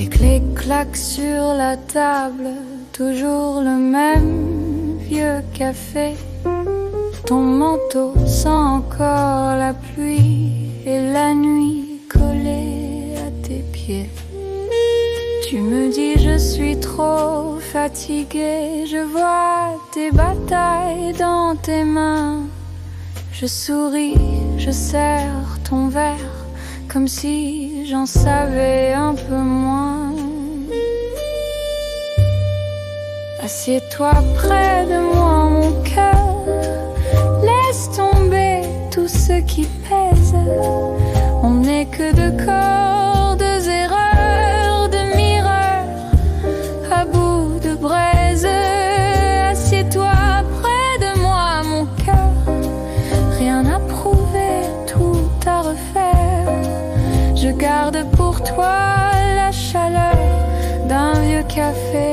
Tes clés claquent sur la table, toujours le même vieux café. Ton manteau sent encore la pluie et la nuit collée à tes pieds. Tu me dis je suis trop fatiguée, je vois tes batailles dans tes mains. Je souris, je serre ton verre, comme si j'en savais un peu moins. Assieds-toi près de moi mon cœur, laisse tomber tout ce qui pèse. On n'est que deux corps, deux erreurs, deux mireurs à bout de braise. Assieds-toi près de moi mon cœur, rien à prouver, tout à refaire. Je garde pour toi la chaleur d'un vieux café,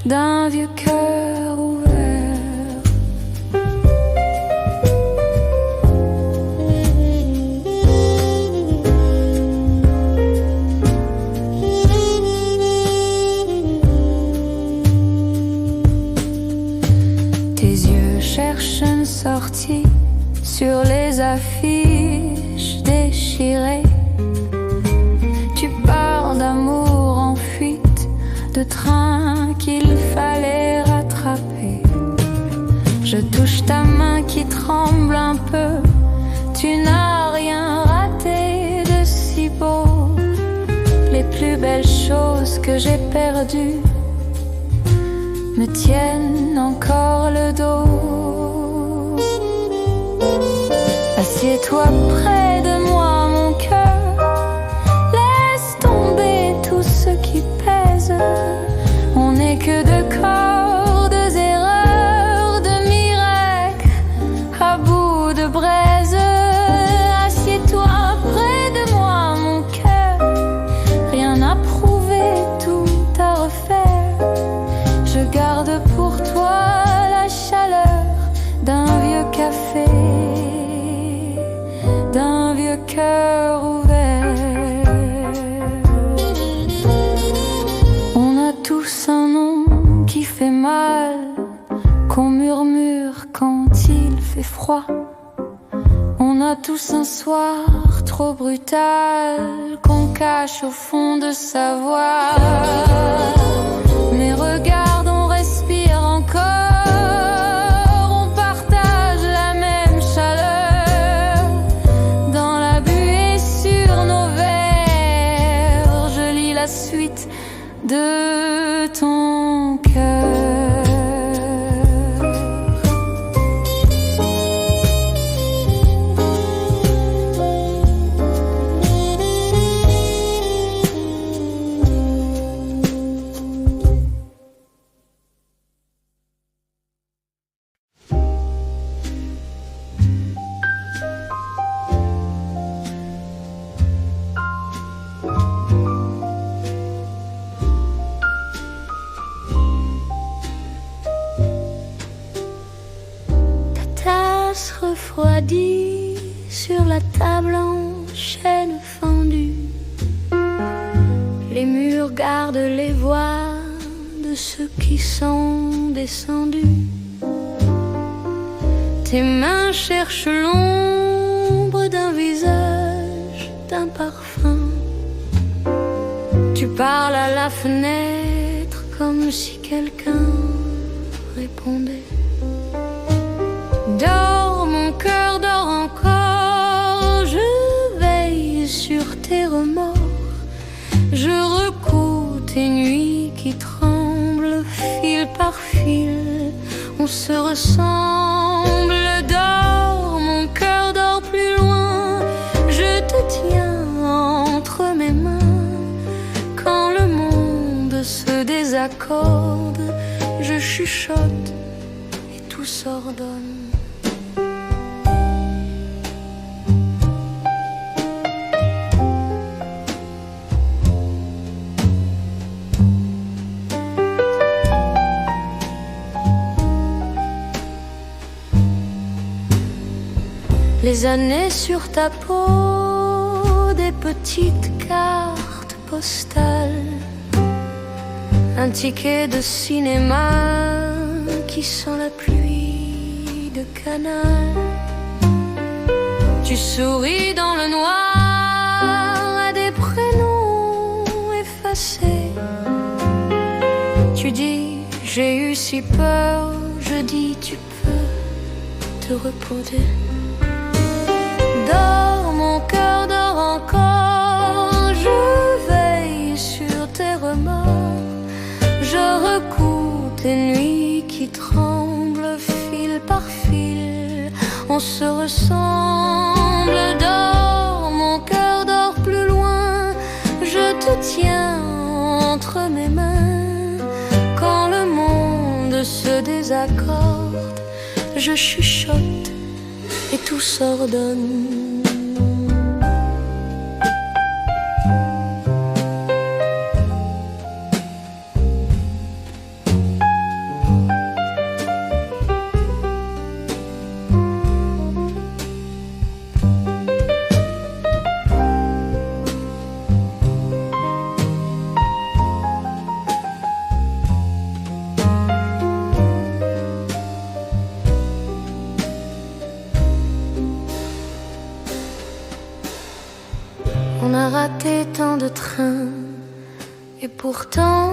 d'un vieux cœur ouvert. Tes yeux cherchent une sortie sur les affiches déchirées. Tu parles d'amour en fuite, de train qu'il fallait rattraper. Je touche ta main qui tremble un peu. Tu n'as rien raté de si beau. Les plus belles choses que j'ai perdues me tiennent encore le dos. Assieds-toi près de moi mon cœur, laisse tomber tout ce qui pèse. On n'est que deux corps, deux erreurs, deux miracles à bout de braise. Assieds-toi près de moi mon cœur, rien à prouver, tout à refaire. Je garde pour toi la chaleur d'un vieux café, d'un vieux cœur ouvert. On a tous un nom qui fait mal, qu'on murmure quand il fait froid. On a tous un soir trop brutal qu'on cache au fond de sa voix. Mais regarde, on respire encore, on partage la même chaleur. Dans la buée sur nos verres, je lis la suite de ton cœur. Refroidi sur la table en chêne fendu, les murs gardent les voix de ceux qui sont descendus. Tes mains cherchent l'ombre d'un visage, d'un parfum. Tu parles à la fenêtre comme si quelqu'un répondait. Dors, mon cœur dort encore, je veille sur tes remords. Je recoue tes nuits qui tremblent, fil par fil, on se ressemble. Dors, mon cœur dort plus loin, je te tiens entre mes mains. Quand le monde se désaccorde, je chuchote et tout s'ordonne. Les années sur ta peau, des petites cartes postale, un ticket de cinéma qui sent la pluie de Canal. Tu souris dans le noir à des prénoms effacés. Tu dis j'ai eu si peur, je dis tu peux te reposer. Dors mon cœur, dors encore, je veille sur tes remords. Je recoue tes nuits qui tremblent fil par fil. On se ressemble. Dors mon cœur, dors plus loin. Je te tiens entre mes mains. Quand le monde se désaccorde, je chuchote et tout s'ordonne. On a raté tant de trains et pourtant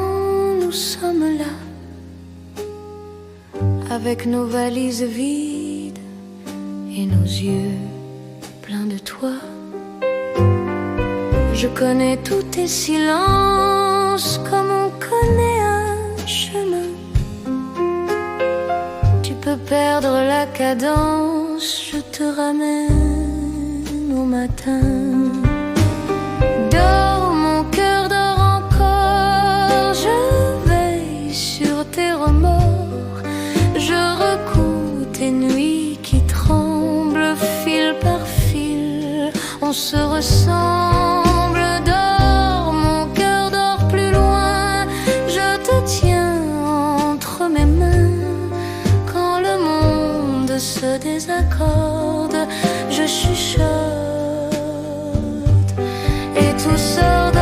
nous sommes là, avec nos valises vides et nos yeux pleins de toi. Je connais tous tes silences comme on connaît un chemin. Tu peux perdre la cadence, je te ramène au matin. Dors mon cœur, dors encore, je veille sur tes remords. Je recoue tes nuits qui tremblent fil par fil. On se ressemble. Dors mon cœur, dors plus loin. Je te tiens entre mes mains. Quand le monde se désaccorde, je chuchote et tout s'ordonne.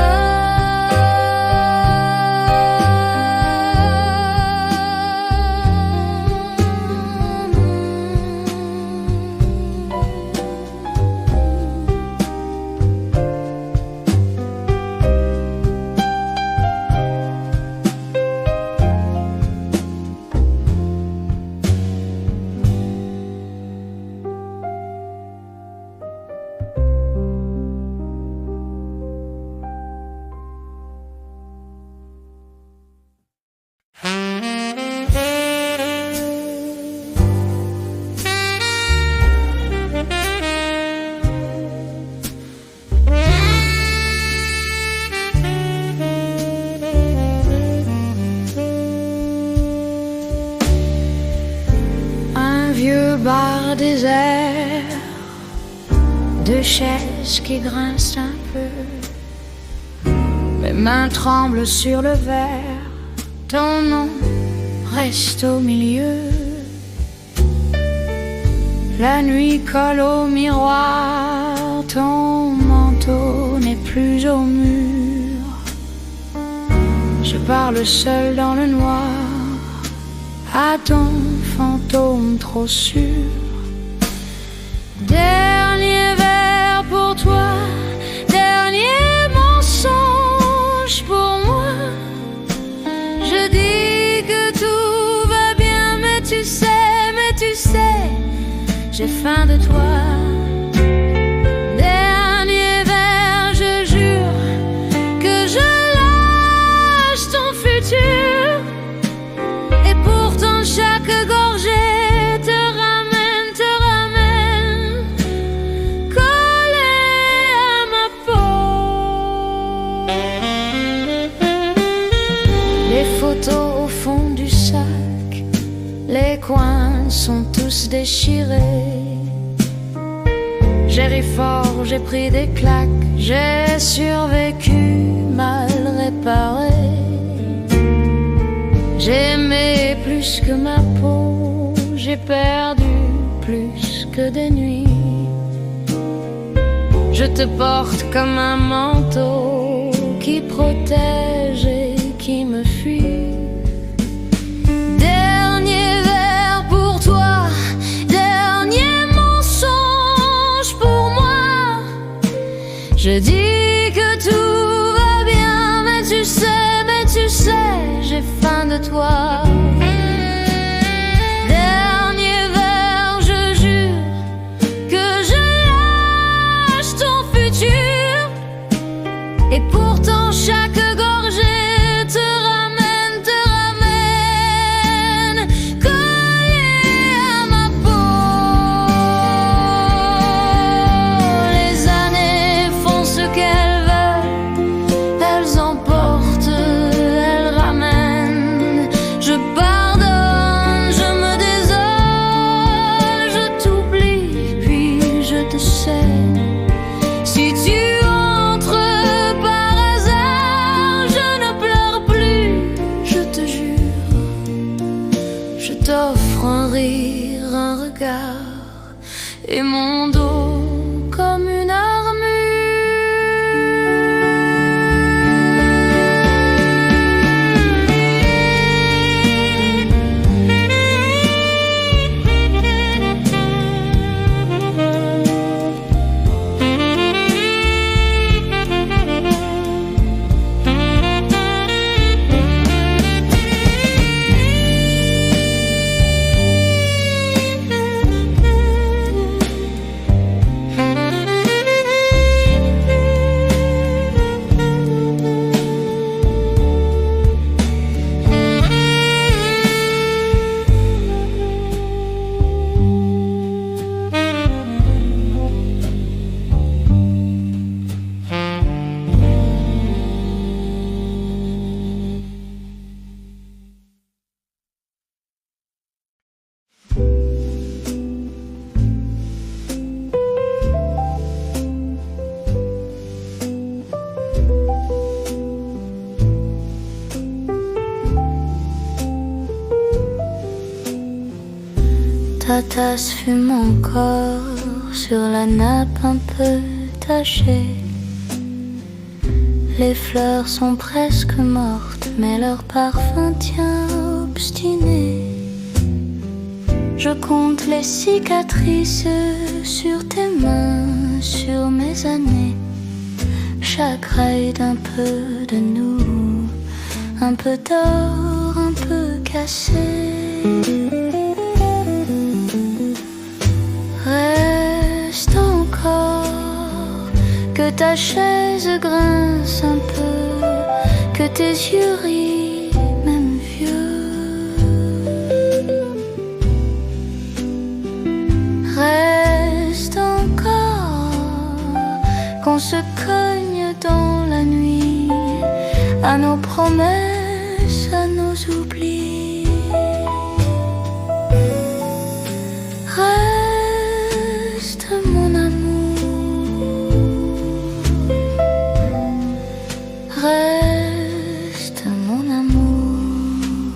Bar désert, deux chaises qui grincent un peu. Mes mains tremblent sur le verre, ton nom reste au milieu. La nuit colle au miroir, ton manteau n'est plus au mur. Je parle seul dans le noir à ton fantôme trop sûr. Dernier verre pour toi, dernier mensonge pour moi. Je dis que tout va bien, mais tu sais, j'ai faim de toi. Dernier verre, je jure que je lâche ton futur. Chaque gorgée te ramène, collé à ma peau. Les photos au fond du sac, les coins sont tous déchirés. J'ai ri fort, j'ai pris des claques, j'ai survécu mal réparé. J'ai aimé plus que ma peau, j'ai perdu plus que des nuits. Je te porte comme un manteau qui protège et qui me fuit. Dernier verre pour toi, dernier mensonge pour moi. Je dis que tout va bien, mais tu sais, j'ai faim de toi. Dernier verre, je jure que je lâche ton futur. Et pourtant chaque gorgée te ramène collé à ma peau. Les années font ce qu'elles veulent, elles emportent, elles ramènent. Je pardonne, je me désole, je t'oublie, puis je te sais. Si tu entres par hasard, je ne pleure plus, je te jure. Je t'offre un rire, un regard et mon dos comme une Ta tasse fume encore sur la nappe un peu tachée. Les fleurs sont presque mortes, mais leur parfum tient obstiné. Je compte les cicatrices sur tes mains, sur mes années. Chaque rail d'un peu de nous, un peu d'or, un peu cassé. Reste encore, que ta chaise grince un peu, que tes yeux rient, même vieux. Reste encore, qu'on se cogne dans la nuit, à nos promesses, à nos oublis. Reste mon amour, reste mon amour.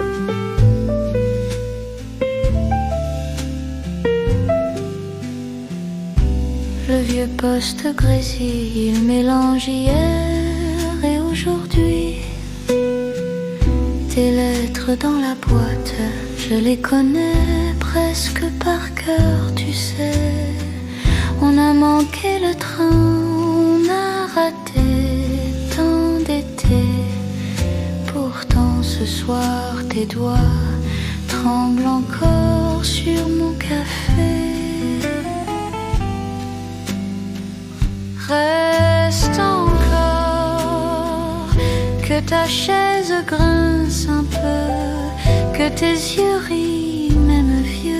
Le vieux poste grésille, il mélange hier et aujourd'hui. Tes lettres dans la boîte, je les connais presque par cœur, tu sais. On a manqué le train, on a raté tant d'été. Pourtant ce soir tes doigts tremblent encore sur mon café. Reste encore, que ta chaise grince un peu, que tes yeux rient, même vieux.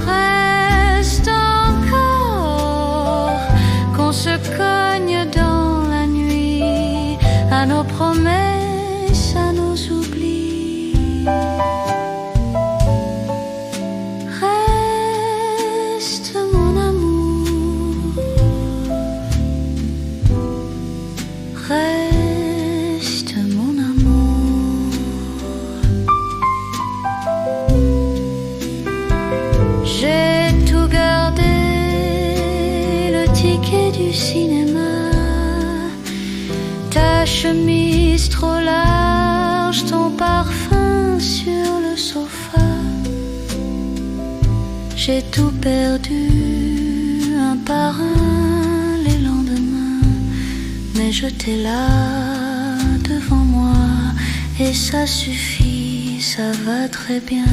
Reste encore, qu'on se cogne dans la nuit, à nos promesses, à nos oublis. Reste mon amour, reste mon amour. cinéma. Ta chemise trop large, ton parfum sur le sofa. J'ai tout perdu, un par un, les lendemains. Mais je t'ai là, devant moi. Et ça suffit, ça va très bien.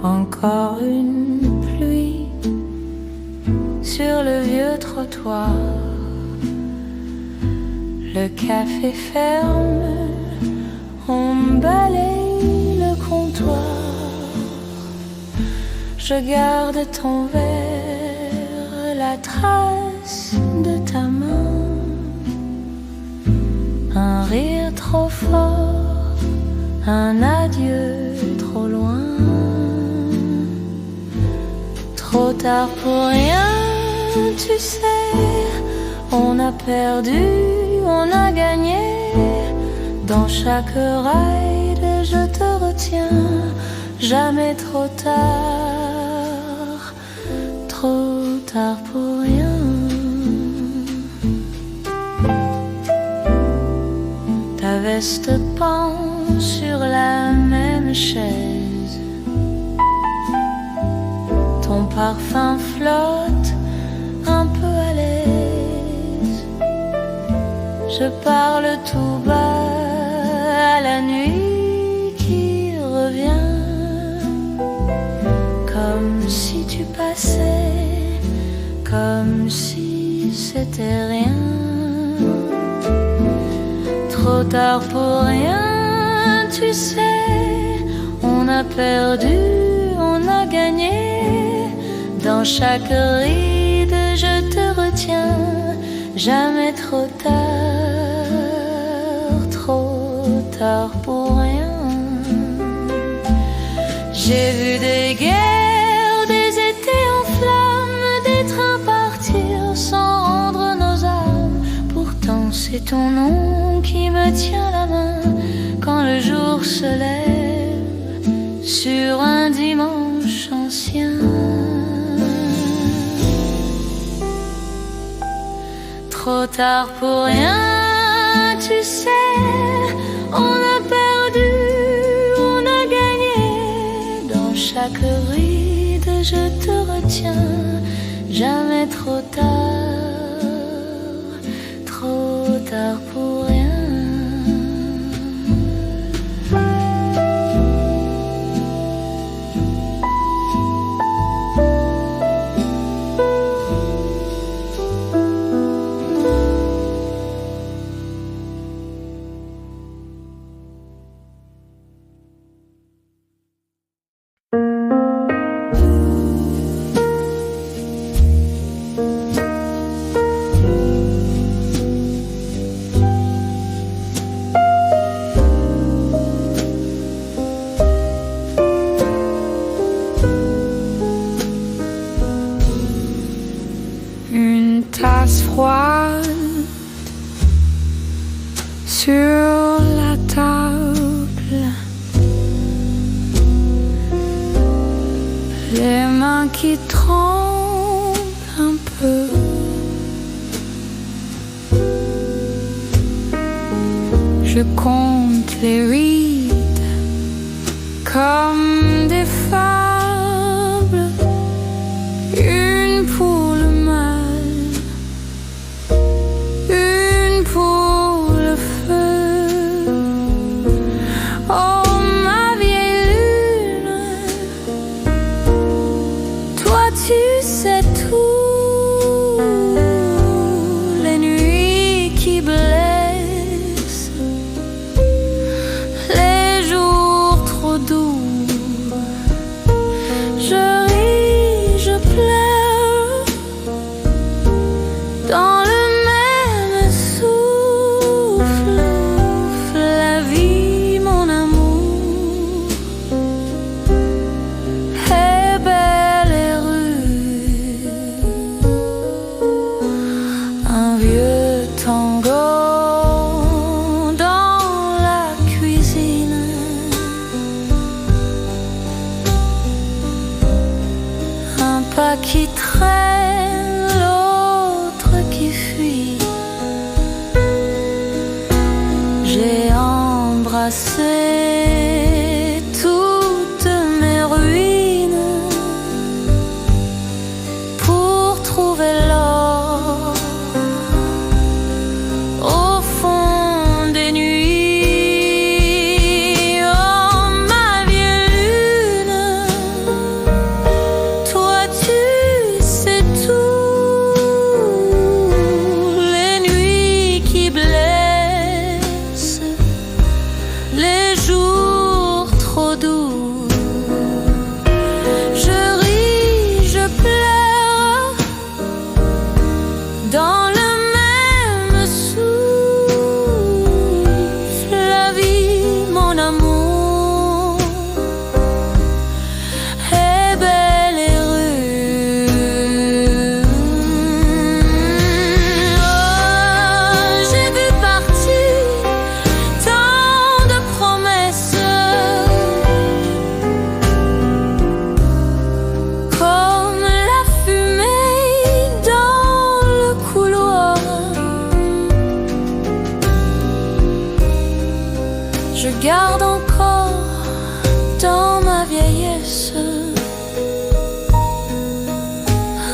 Encore une pluie sur le vieux trottoir. Le café ferme, on balaye le comptoir. Je garde ton verre, la trace de ta main. Un rire trop fort, un adieu trop loin. Trop tard pour rien, tu sais. On a perdu, on a gagné. Dans chaque ride, je te retiens. Jamais trop tard pour rien. Ta veste pend sur la même chaise. Ton parfum flotte un peu à l'aise. Je parle tout bas à la nuit qui revient. Comme si tu passais, comme si c'était rien. Trop tard pour rien, tu sais. On a perdu, on a gagné. Dans chaque ride, je te retiens. Jamais trop tard pour rien. J'ai vu des guerres, des étés en flammes, des trains partir sans rendre nos âmes. Pourtant c'est ton nom qui me tient la main quand le jour se lève sur un dimanche ancien. Trop tard pour rien, tu sais. On a perdu, on a gagné. Dans chaque ride, je te retiens. Jamais trop tard pour rien. Froide sur la table, les mains qui tremblent un peu. Je compte les rides comme des fables, une pour le mal, une trouver l'or au fond des nuits. Oh ma vieille lune, toi tu sais tout, les nuits qui blessent, les jours trop doux. Dans le même souffle, la vie, mon amour, est belle et rude. Oh, j'ai vu partir tant de promesses, comme la fumée dans le couloir. Je garde encore dans ma vieillesse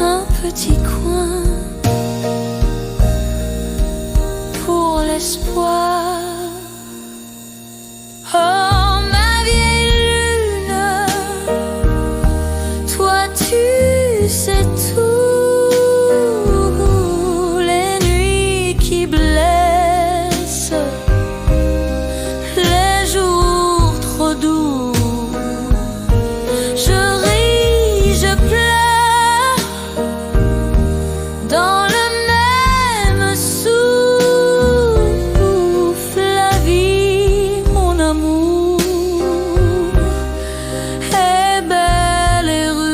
un petit coin pour l'espoir. Oh ma vieille lune, toi tu sais tout, les nuits qui blessent, les jours trop doux. Je ris, je pleure, dans le même souffle, la vie, mon amour, est belle et rude.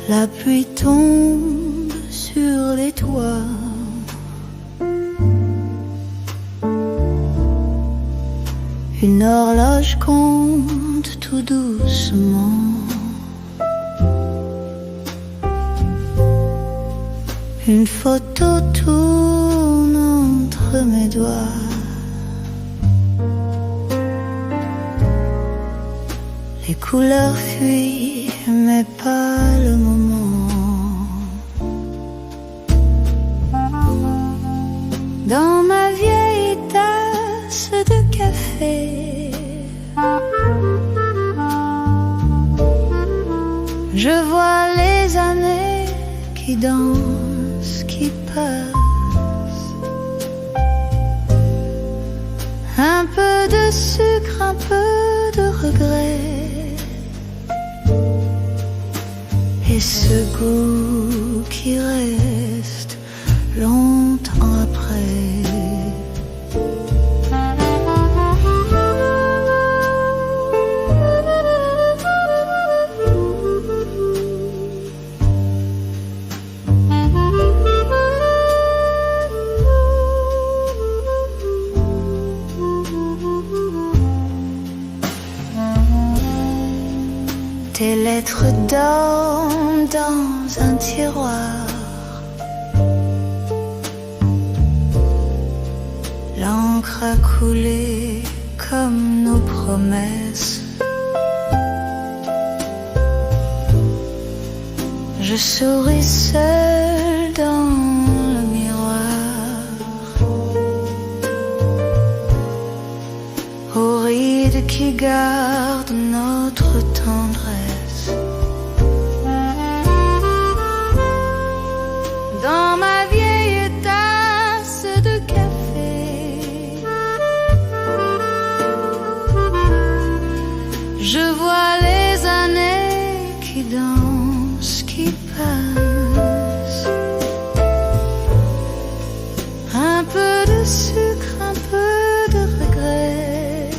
La pluie tombe sur les toits, une horloge compte tout doucement. Une photo tourne entre mes doigts. Les couleurs fuient, mais pas le moment. Dans ma vieille tasse de café, je vois les années qui dansent, qui passent. Un peu de sucre, un peu de regret, et ce goût qui reste longtemps après. Tes lettres dorment dans un tiroir. L'encre a coulé comme nos promesses. Je souris seule dans le miroir, aux rides qui gardent notre tendresse. Dans ma vieille tasse de café, je vois les années qui dansent, qui passent. Un peu de sucre, un peu de regret,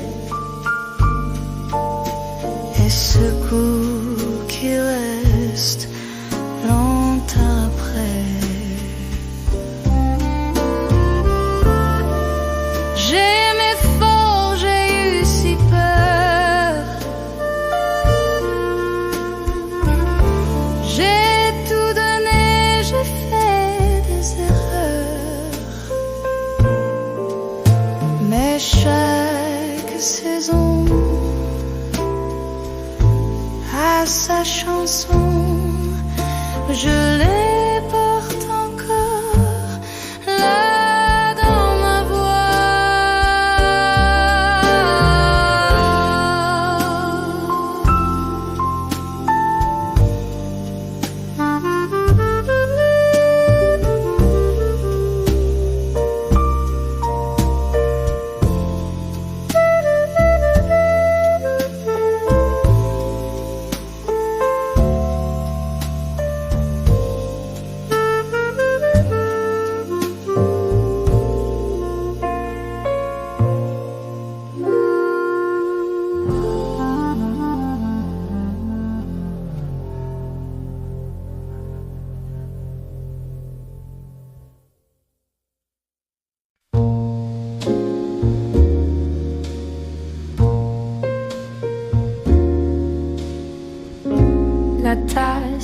et ce goût qui reste longtemps après.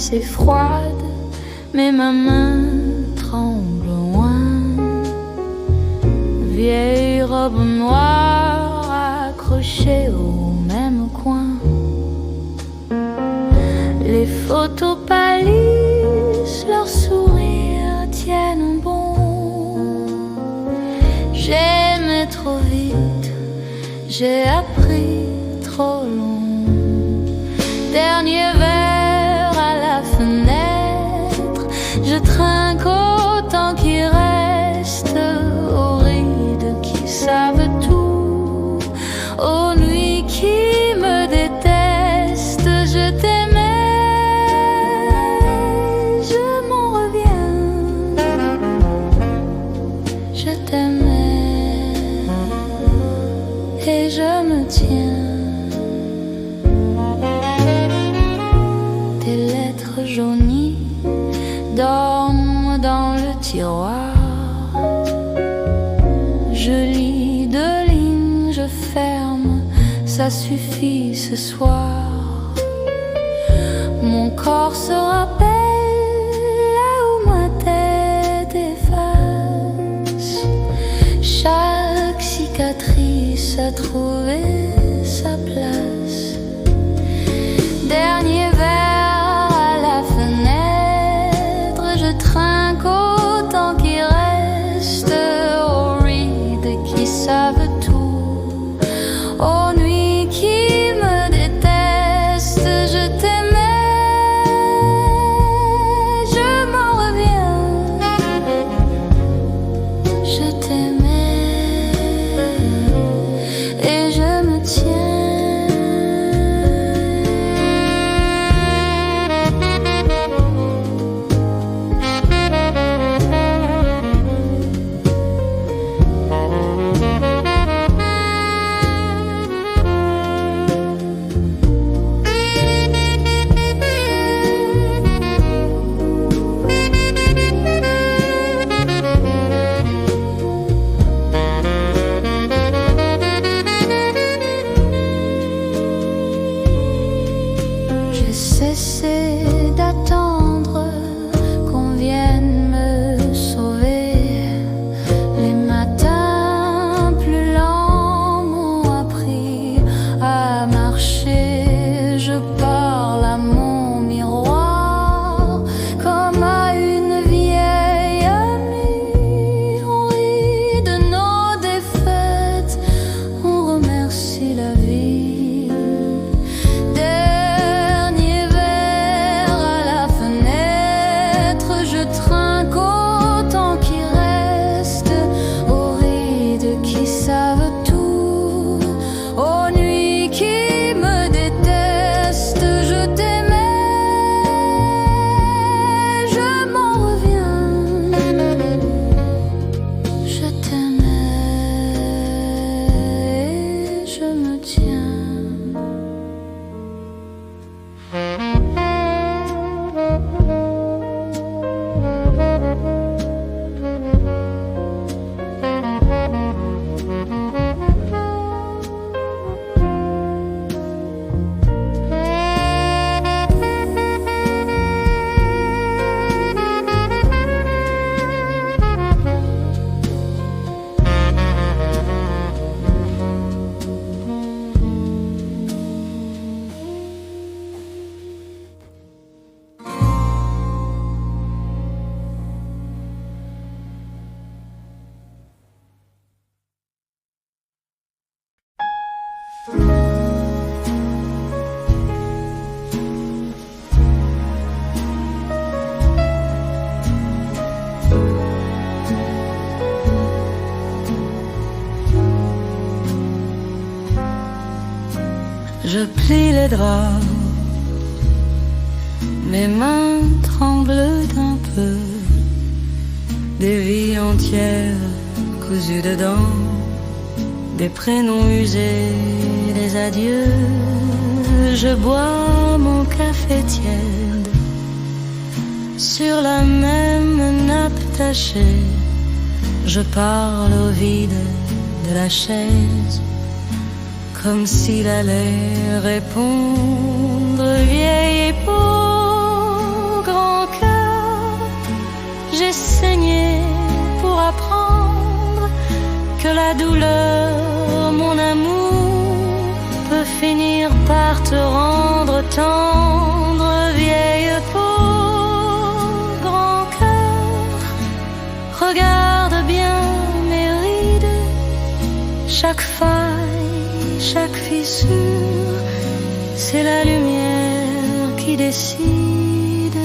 c'est froide, mais ma main tremble loin. Vieille robe noire accrochée au même coin. Les photos pâlissent, leurs sourires tiennent bon. J'aimais trop vite, j'ai appris trop long. Dernier verre à la fenêtre, je trinque autant qu'il reste aux rides qui savent tout, aux nuits qui me détestent. Je t'aimais, je m'en reviens. Je t'aimais et je me tiens. Tes lettres jaunies dorment dans le tiroir. Je lis 2 lignes, je ferme, ça suffit ce soir. Mon corps se rappelle là où ma tête efface. Chaque cicatrice a trouvé sa place. Dernier verre à la fenêtre, je trinque autant qu'il reste aux rides qui savent tout, aux nuits qui me détestent. Je t'aimais, je m'en reviens. Je t'aimais et je me tiens. J'ai cessé d'attendre qu'on vienne me sauver. Les matins plus lents m'ont appris à marcher. Je parle à mon miroir comme à une vieille amie. On rit de nos défaites, on remercie la vie. Dernier verre à la fenêtre, je trinque autant qu'il reste aux rides qui savent tout, aux nuits qui me détestent. Je t'aimais, je m'en reviens. Je t'aimais et je me tiens. Je plie les draps, mes mains tremblent un peu. Des vies entières cousues dedans, des prénoms usés, des adieux. Je bois mon café tiède sur la même nappe tachée. Je parle au vide de la chaise, comme s'il allait répondre. Vieille éponge, j'ai saigné pour apprendre que la douleur, mon amour, peut finir par te rendre tendre, vieille peau, grand cœur. Regarde bien mes rides, chaque faille, chaque fissure, c'est la lumière qui décide.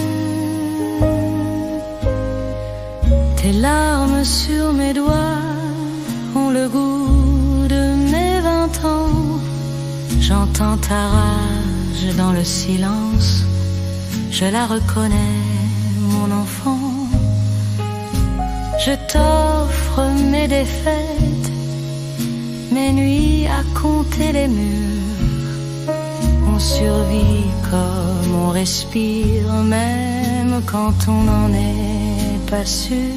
Tes larmes sur mes doigts ont le goût de mes 20 ans. J'entends ta rage dans le silence, je la reconnais, mon enfant. Je t'offre mes défaites, mes nuits à compter les murs. On survit comme on respire, même quand on n'en est pas sûr.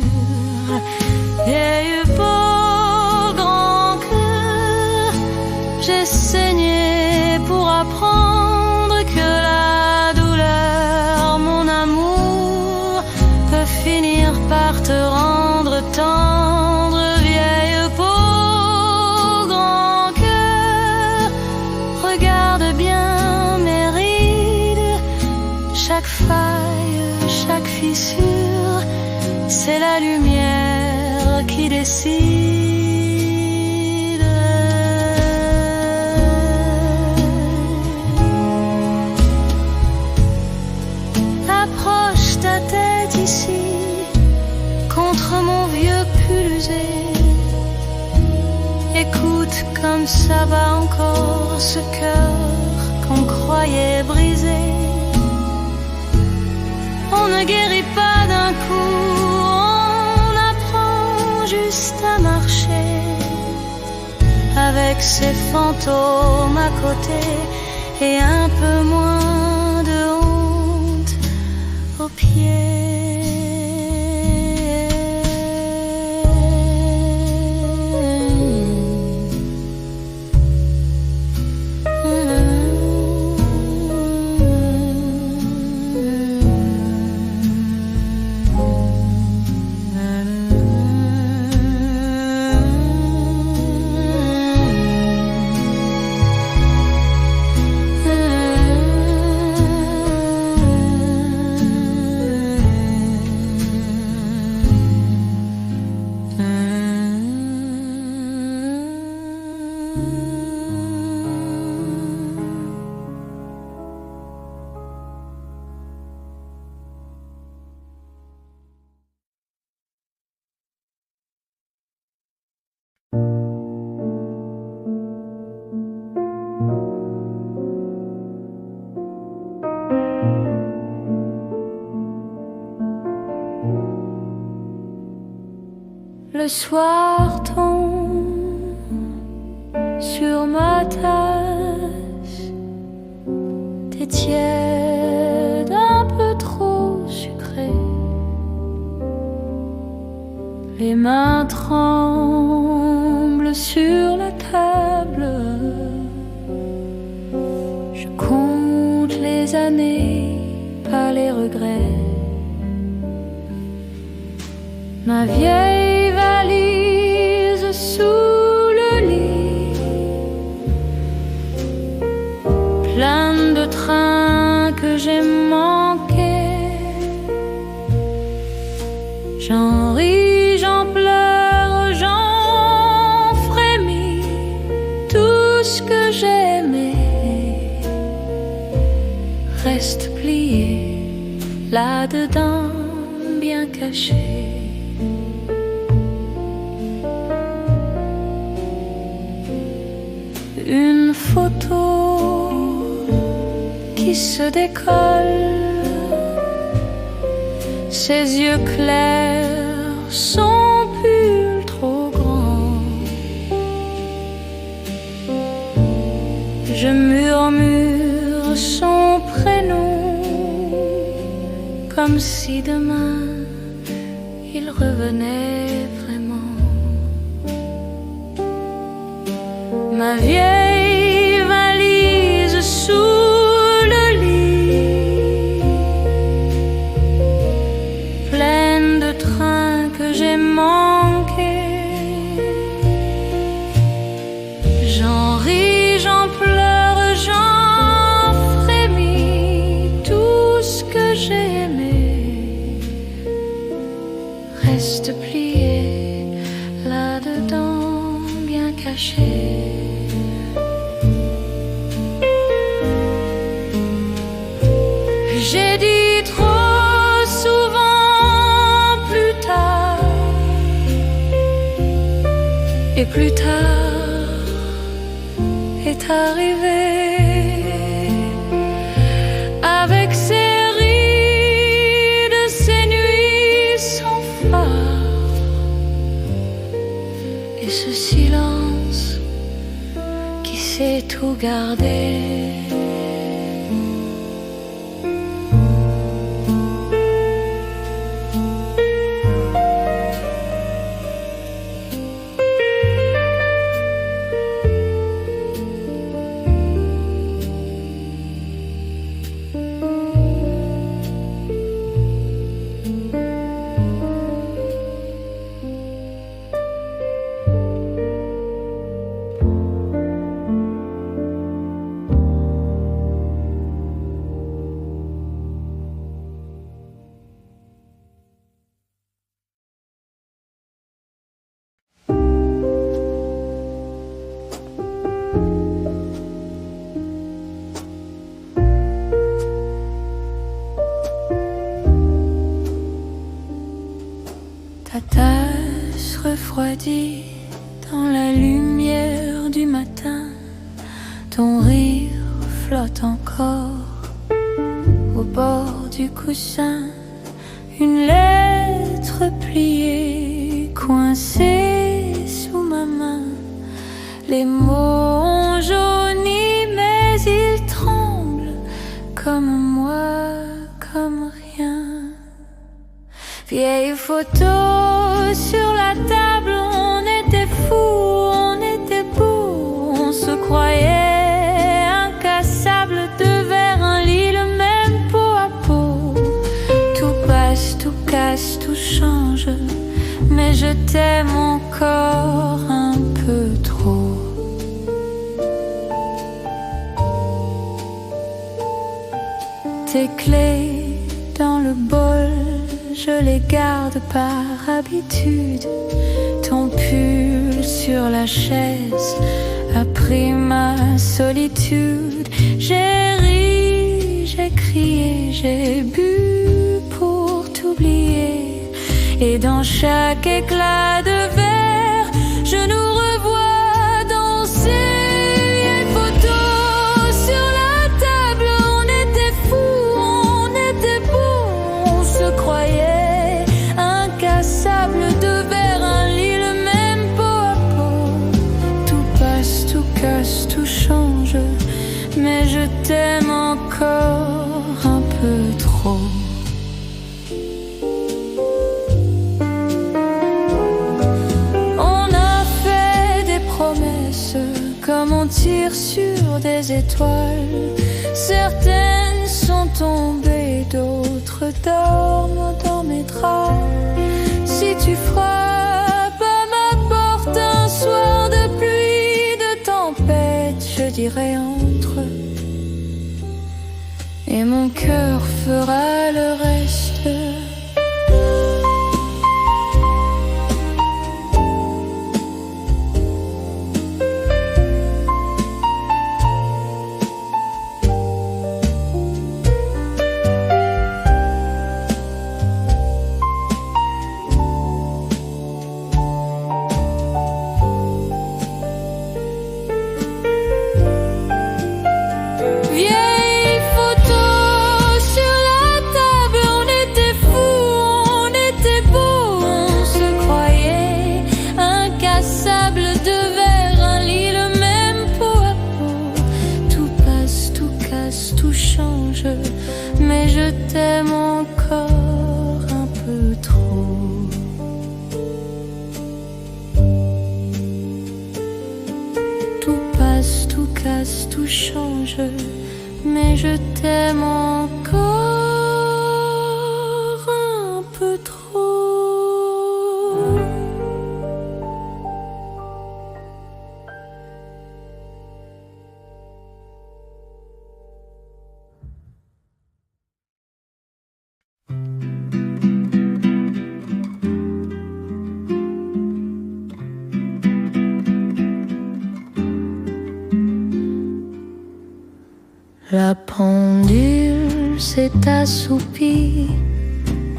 Vieille peau, grand cœur, j'ai saigné pour apprendre que la douleur, mon amour, peut finir par te rendre tendre. Vieille peau, grand cœur, regarde bien mes rides, chaque faille, chaque fissure, c'est la lumière qui décide. Approche ta tête ici, contre mon vieux pull usé. Écoute comme ça bat encore ce cœur qu'on croyait brisé. On ne guérit pas d'un coup, on apprend juste à marcher avec ses fantômes à côté et un peu moins de honte aux pieds. Le soir tombe sur ma tasse, t'es tiède, un peu trop sucré. Les mains tremblent sur la table, je compte les années, pas les regrets. Ma vieille valise sous le lit, pleine de trains que j'ai manqués. J'en ris, j'en pleure, j'en frémis. Tout ce que j'aimais reste plié là-dedans, bien caché. Une photo qui se décolle, ses yeux clairs, son pull trop grand. Je murmure son prénom comme si demain il revenait vraiment. Ma vieille valise sous le lit, pleine de trains reste plié là-dedans, bien caché. J'ai dit trop souvent plus tard, et plus tard est arrivé avec ses rides, ses nuits sans phare et ce silence qui sait tout garder. Ta tasse refroidie dans la lumière du matin, ton rire flotte encore au bord du coussin. Une lettre pliée, coincée sous ma main. Les mots ont jauni, mais ils tremblent comme moi, comme rien. Vieille photo sur la table, on était fous, on était beaux, on se croyait incassable, deux vers un lit, le même peau à peau. Tout passe, tout casse, tout change, mais je t'aime encore un peu trop. Tes clés dans le bol, je les garde par habitude. Ton pull sur la chaise a pris ma solitude. J'ai ri, j'ai crié, j'ai bu pour t'oublier. Et dans chaque éclat de verre, je nous revois danser. Vieille photo sur la table, on était fous, on était beaux, on se croyait incassable, deux vers un lit, le même peau à peau. Tout passe, tout casse, tout change, mais je t'aime encore un peu trop. On a fait des promesses comme on tire sur des étoiles. Certaines sont tombées, d'autres dorment dans mes draps. Si tu frappes à ma porte un soir de pluie, de tempête, je dirai entre. Et mon cœur fera le reste. Vieille photo sur la table, on était fous, on était beaux, on se croyait incassable, deux vers un lit, le même peau à peau. Tout passe, tout casse, tout change, mais je t'aime encore un peu trop. Tout passe, tout casse, tout change, mais je t'aime encore un peu trop. La pendule s'est assoupie,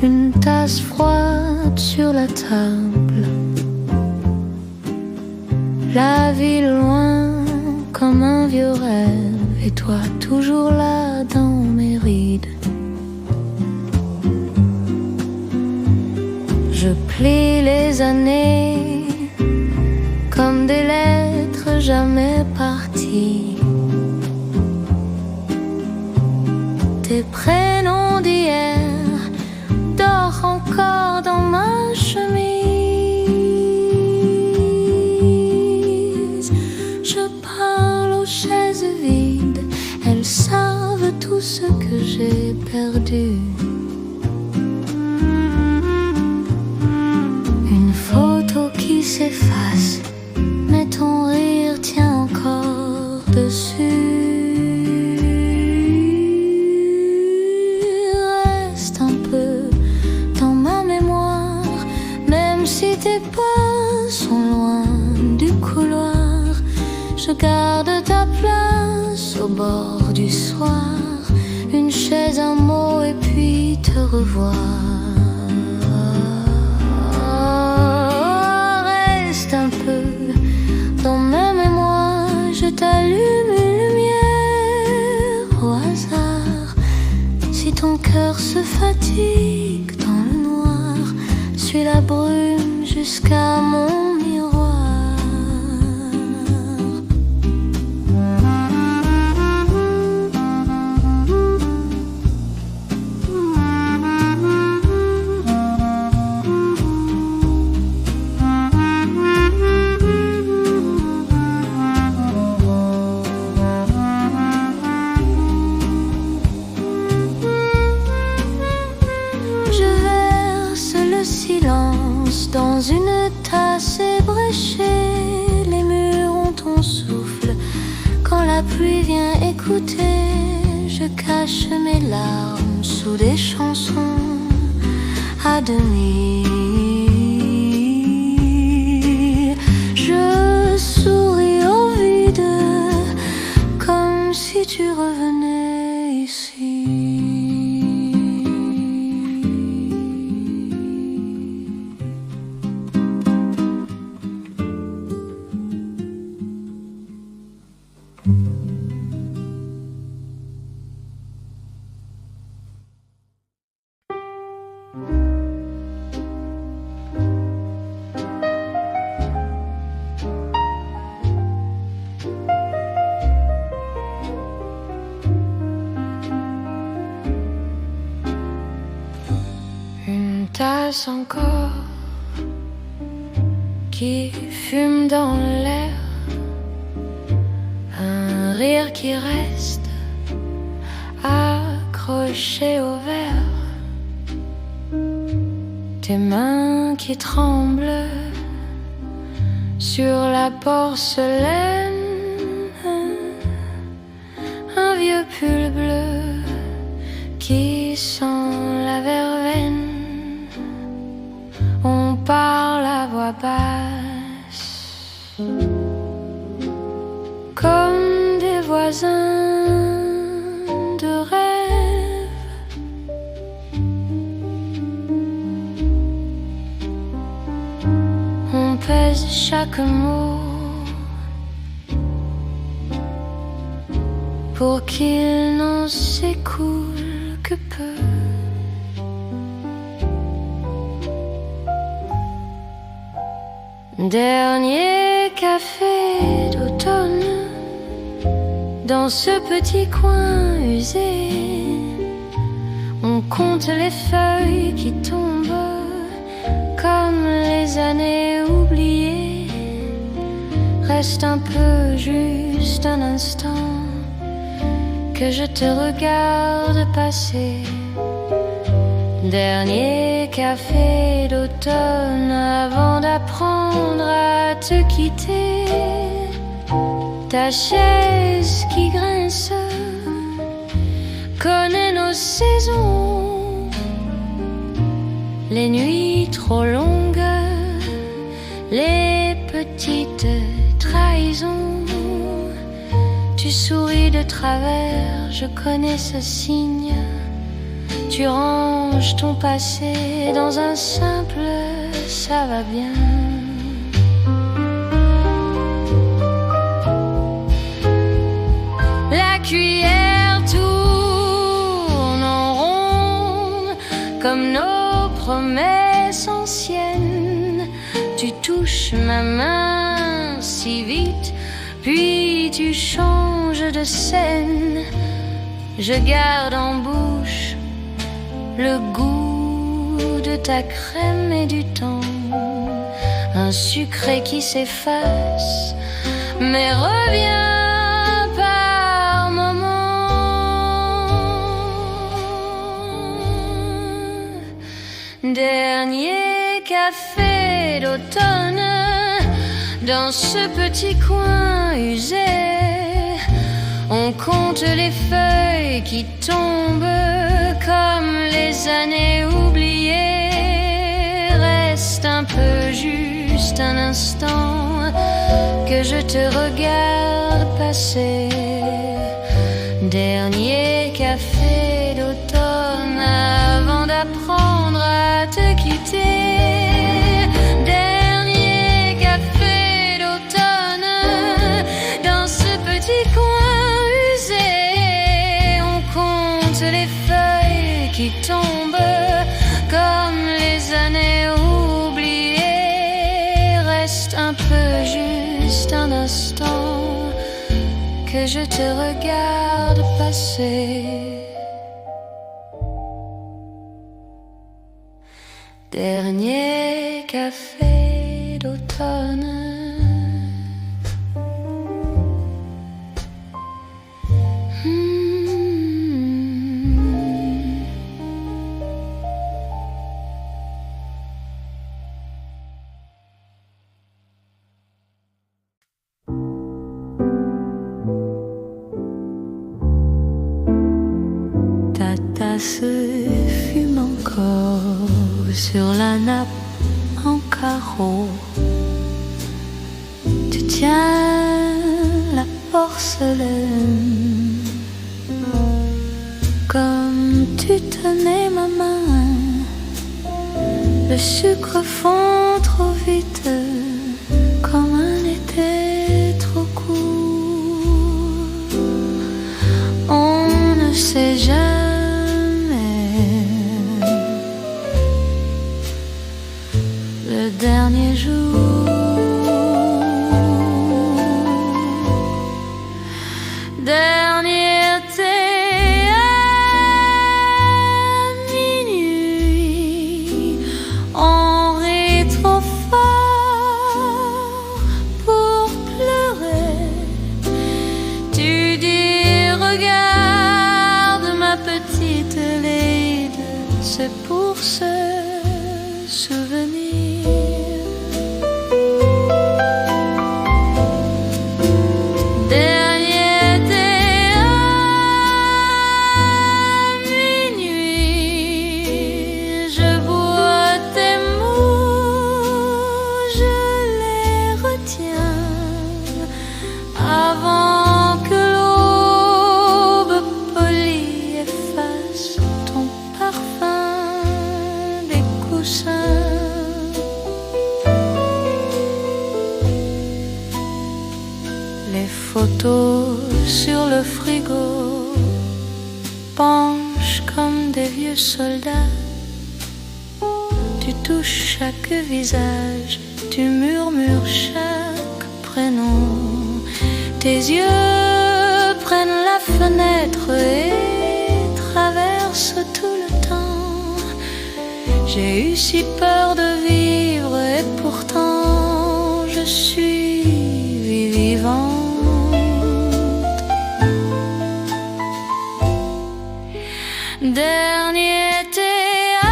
une tasse froide sur la table. La vie loin comme un vieux rêve, et toi toujours là dans mes rides. Je plie les années comme des lettres jamais parties. Tes prénoms d'hier dorent encore dans ma chemise. Je parle aux chaises vides, elles savent tout ce que j'ai perdu. Une photo qui s'efface, mais ton rire tient encore dessus. Tes pas sont loin du couloir, je garde ta place au bord du soir. Une chaise, un mot et puis te revoir. Reste un peu dans ma mémoire, je t'allume une lumière au hasard. Si ton cœur se fatigue dans le noir, suis la brume jusqu'à mon miroir. Je verse le silence dans une tasse ébréchée, les murs ont ton souffle. Quand la pluie vient écouter, je cache mes larmes sous des chansons à demi. Je souris au vide, comme si tu revenais ici. Une tasse encore qui fume dans l'air, un rire qui reste accroché au verre, tes mains qui tremblent sur la porcelaine, un vieux pull bleu qui sent la verveine. On parle à voix basse, comme des voisins de rêve. On pèse chaque mot pour qu'il n'en s'écoule que peu. Dernier café d'automne dans ce petit coin usé, on compte les feuilles qui tombent comme les années oubliées. Reste un peu, juste un instant, que je te regarde passer. Dernier café d'automne avant d'apprendre à te quitter. Ta chaise qui grince connaît nos saisons, les nuits trop longues, les petites trahisons. Tu souris de travers, je connais ce signe. Tu ranges ton passé dans un simple ça va bien. La cuillère tourne en ronde comme nos promesses anciennes. Tu touches ma main si vite, puis tu changes de scène. Je garde en bouche le goût de ta crème et du temps, un sucré qui s'efface mais revient par moments. Dernier café d'automne dans ce petit coin usé, on compte les feuilles qui tombent comme les années oubliées. Reste un peu, juste un instant, que je te regarde passer. Dernier café d'automne avant d'apprendre à te quitter. Dernier café d'automne dans ce petit coin usé, on compte les feuilles qui tombent comme les années oubliées. Reste un peu, juste un instant, que je te regarde passer. Dernier café d'automne. Ta tasse fume encore sur la nappe en carreau. Tu tiens la porcelaine comme tu tenais ma main. Le sucre fond trop vite comme un été trop court. On ne sait jamais le dernier jour. Dernier thé à minuit, on rit trop fort pour pleurer. Tu dis regarde ma petite Lide, c'est pour se souvenir. Les photos sur le frigo penchent comme des vieux soldats. Tu touches chaque visage, tu murmures chaque prénom. Tes yeux prennent la fenêtre et traversent tout le temps. J'ai eu si peur de vivre et pourtant je suis vivante. Dernier thé à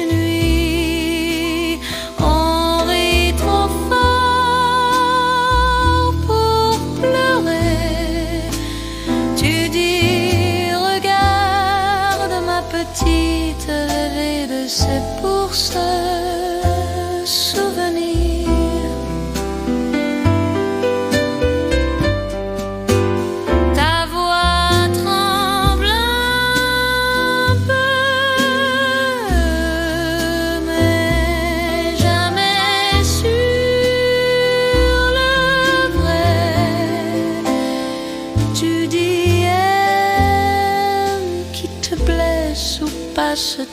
minuit, on rit trop fort pour pleurer. Tu dis regarde ma petite Lide, c'est pour se souvenir.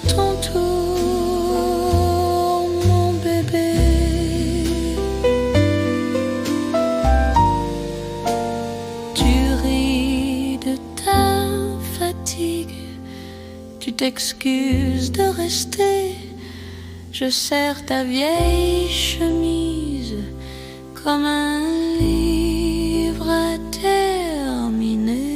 ton tour, mon bébé. Tu ris de ta fatigue, tu t'excuses de rester. Je serre ta vieille chemise comme un livre à terminer.